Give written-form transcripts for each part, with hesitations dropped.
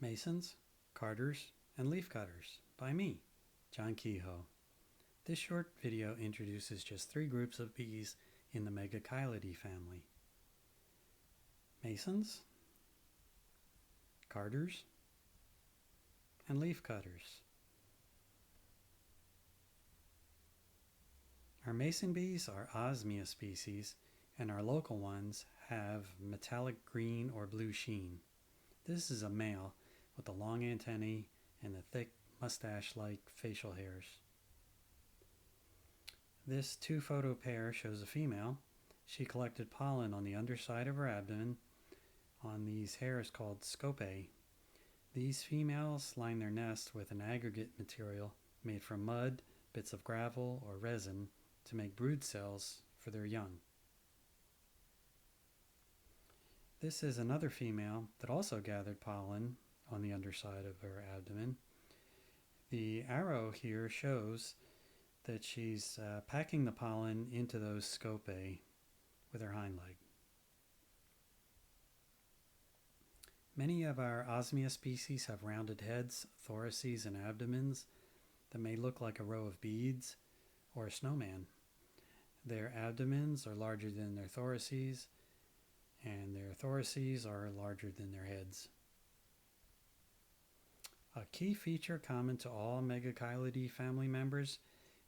Masons, Carters, and Leafcutters by me, John Kehoe. This short video introduces just 3 groups of bees in the Megachilidae family. Masons, Carters, and Leafcutters. Our mason bees are Osmia species, and our local ones have metallic green or blue sheen. This is a male with the long antennae and the thick mustache-like facial hairs. This 2-photo pair shows a female. She collected pollen on the underside of her abdomen on these hairs called scopae. These females line their nest with an aggregate material made from mud, bits of gravel, or resin to make brood cells for their young. This is another female that also gathered pollen on the underside of her abdomen. The arrow here shows that she's packing the pollen into those scopae with her hind leg. Many of our Osmia species have rounded heads, thoraces, and abdomens that may look like a row of beads or a snowman. Their abdomens are larger than their thoraces, and their thoraces are larger than their heads. A key feature common to all Megachilidae family members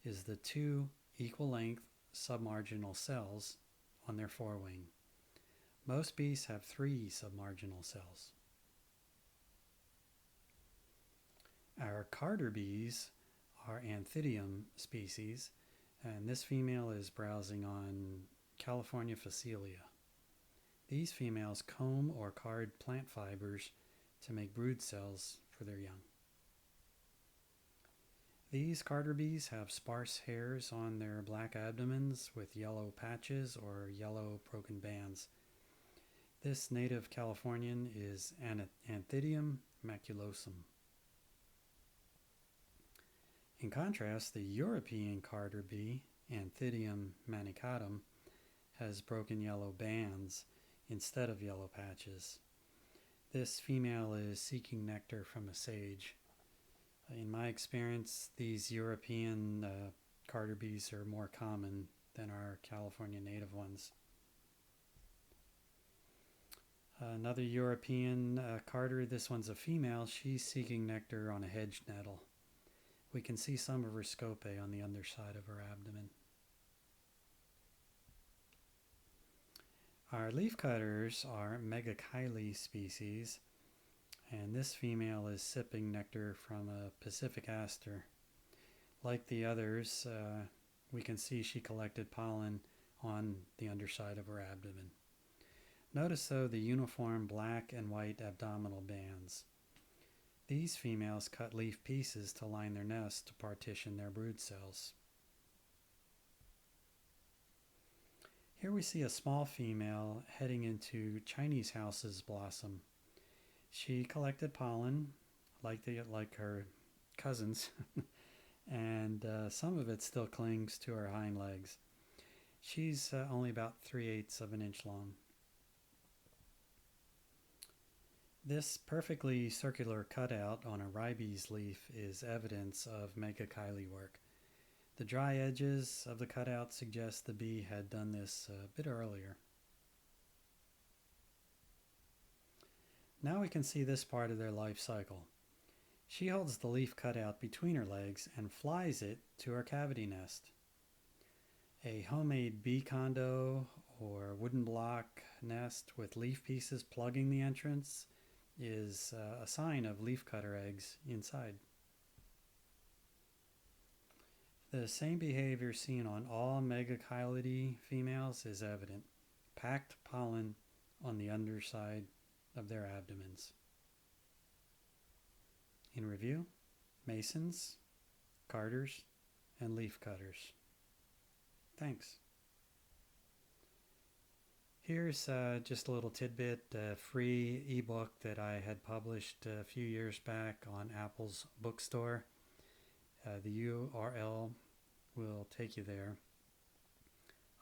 is the 2 equal-length submarginal cells on their forewing. Most bees have 3 submarginal cells. Our Carter bees are Anthidium species, and this female is browsing on California Phacelia. These females comb or card plant fibers to make brood cells for their young. These Carter bees have sparse hairs on their black abdomens with yellow patches or yellow broken bands. This native Californian is Anthidium maculosum. In contrast, the European Carter bee, Anthidium manicatum, has broken yellow bands instead of yellow patches. This female is seeking nectar from a sage. In my experience, these European Carter bees are more common than our California native ones. Another European Carter, this one's a female, she's seeking nectar on a hedge nettle. We can see some of her scopae on the underside of her abdomen. Our leafcutters are Megachilidae species, and this female is sipping nectar from a Pacific aster. Like the others, we can see she collected pollen on the underside of her abdomen. Notice though the uniform black and white abdominal bands. These females cut leaf pieces to line their nest to partition their brood cells. Here we see a small female heading into Chinese house's blossom. She collected pollen like her cousins, and some of it still clings to her hind legs. She's only about 3/8 of an inch long. This perfectly circular cutout on a ribes leaf is evidence of Megachilidae work. The dry edges of the cutout suggest the bee had done this a bit earlier. Now we can see this part of their life cycle. She holds the leaf cutout between her legs and flies it to her cavity nest. A homemade bee condo or wooden block nest with leaf pieces plugging the entrance is a sign of leafcutter eggs inside. The same behavior seen on all Megachilidae females is evident. Packed pollen on the underside of their abdomens. In review, masons, carters, and leafcutters. Thanks. Here's just a little tidbit, a free ebook that I had published a few years back on Apple's bookstore. The URL will take you there.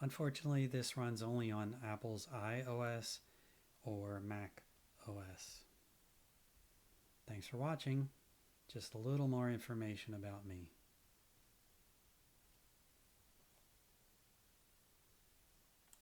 Unfortunately, this runs only on Apple's iOS or Mac OS. Thanks for watching. Just a little more information about me.